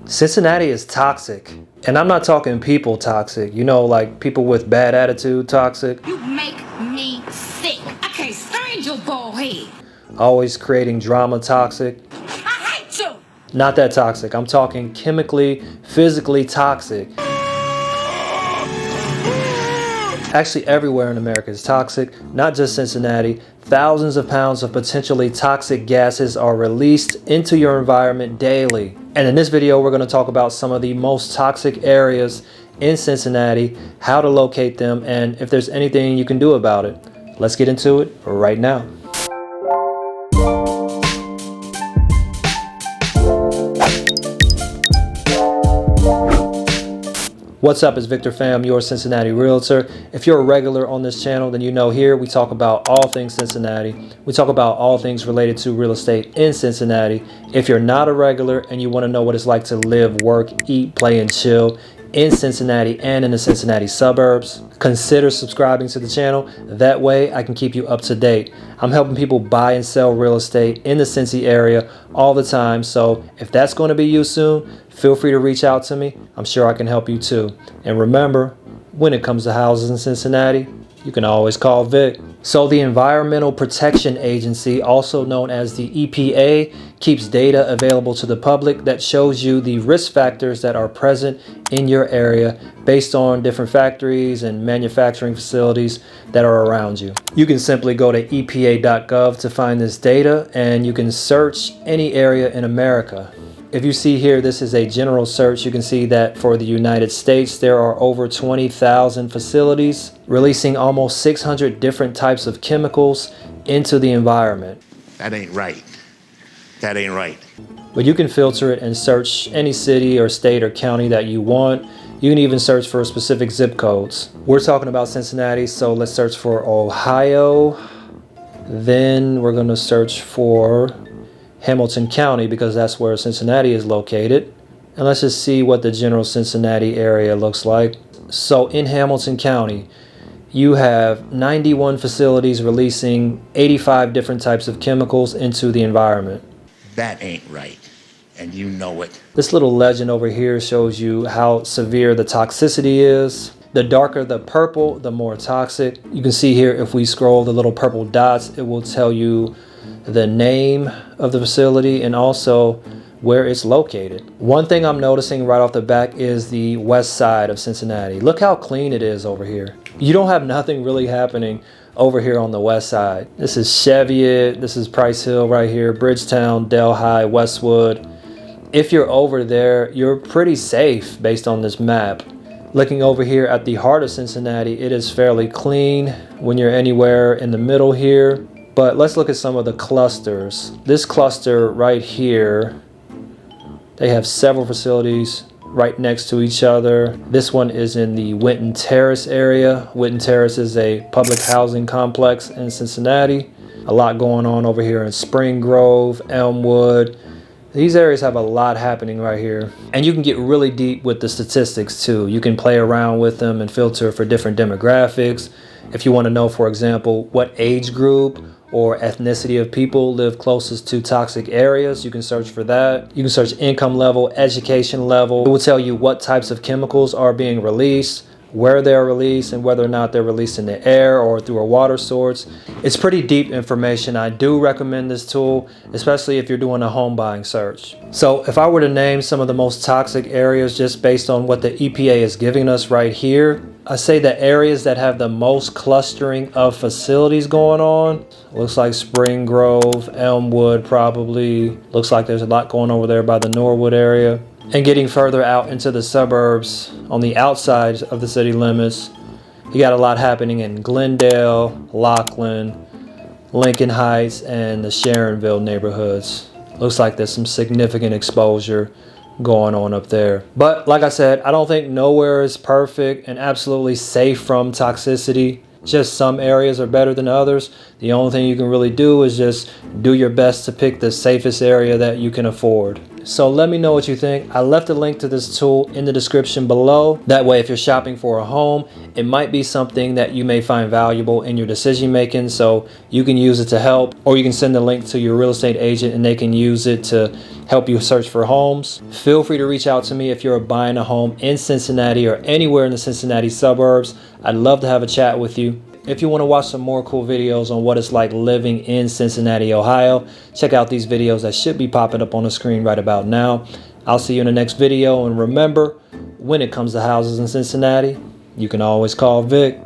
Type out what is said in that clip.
Cincinnati is toxic. And I'm not talking people toxic, you know, like people with bad attitude toxic. You make me sick. I can't stand your bald head. Always creating drama toxic. I hate you. Not that toxic. I'm talking chemically, physically toxic. Actually, everywhere in America is toxic, not just Cincinnati. Thousands of pounds of potentially toxic gases are released into your environment daily. And in this video, we're going to talk about some of the most toxic areas in Cincinnati, how to locate them, and if there's anything you can do about it. Let's get into it right now. What's up, it's Victor Pham, your Cincinnati Realtor. If you're a regular on this channel, then you know here we talk about all things Cincinnati. We talk about all things related to real estate in Cincinnati. If you're not a regular and you want to know what it's like to live, work, eat, play, and chill in Cincinnati and in the Cincinnati suburbs, consider subscribing to the channel. That way I can keep you up to date. I'm helping people buy and sell real estate in the Cincy area all the time. So if that's going to be you soon, feel free to reach out to me. I'm sure I can help you too. And remember, when it comes to houses in Cincinnati, you can always call Vic. So the Environmental Protection Agency, also known as the EPA, keeps data available to the public that shows you the risk factors that are present in your area based on different factories and manufacturing facilities that are around you. You can simply go to epa.gov to find this data, and you can search any area in America. If you see here, this is a general search. You can see that for the United States, there are over 20,000 facilities releasing almost 600 different types of chemicals into the environment. That ain't right. That ain't right. But you can filter it and search any city or state or county that you want. You can even search for specific zip codes. We're talking about Cincinnati, so let's search for Ohio. Then we're going to search for Hamilton County because that's where Cincinnati is located. And let's just see what the general Cincinnati area looks like. So in Hamilton County, you have 91 facilities releasing 85 different types of chemicals into the environment. That ain't right. And you know it. This little legend over here shows you how severe the toxicity is. The darker the purple, the more toxic. You can see here, if we scroll the little purple dots, it will tell you the name of the facility and also where it's located. One thing I'm noticing right off the back is the west side of Cincinnati. Look how clean it is over here. You don't have nothing really happening over here on the west side. This is Cheviot, this is Price Hill right here, Bridgetown, Delhi, Westwood. If you're over there, you're pretty safe based on this map. Looking over here at the heart of Cincinnati, it is fairly clean when you're anywhere in the middle here. But let's look at some of the clusters. This cluster right here, they have several facilities right next to each other. This one is in the Winton Terrace area. Winton Terrace is a public housing complex in Cincinnati. A lot going on over here in Spring Grove, Elmwood. These areas have a lot happening right here. And you can get really deep with the statistics too. You can play around with them and filter for different demographics. If you want to know, for example, what age group or ethnicity of people live closest to toxic areas, you can search for that. You can search income level, education level. It will tell you what types of chemicals are being released, where they're released, and whether or not they're released in the air or through a water source. It's pretty deep information. I do recommend this tool, especially if you're doing a home buying search. So if I were to name some of the most toxic areas just based on what the EPA is giving us right here, I say the areas that have the most clustering of facilities going on. Looks like Spring Grove, Elmwood probably. Looks like there's a lot going over there by the Norwood area. And getting further out into the suburbs on the outside of the city limits, you got a lot happening in Glendale, Laughlin, Lincoln Heights, and the Sharonville neighborhoods. Looks like there's some significant exposure going on up there. But like I said, I don't think nowhere is perfect and absolutely safe from toxicity. Just some areas are better than others. The only thing you can really do is just do your best to pick the safest area that you can afford. So let me know what you think. I left a link to this tool in the description below. That way, if you're shopping for a home, it might be something that you may find valuable in your decision making, so you can use it to help, or you can send the link to your real estate agent and they can use it to help you search for homes. Feel free to reach out to me if you're buying a home in Cincinnati or anywhere in the Cincinnati suburbs. I'd love to have a chat with you. If you want to watch some more cool videos on what it's like living in Cincinnati, Ohio, check out these videos that should be popping up on the screen right about now. I'll see you in the next video, and remember, when it comes to houses in Cincinnati, you can always call Vic.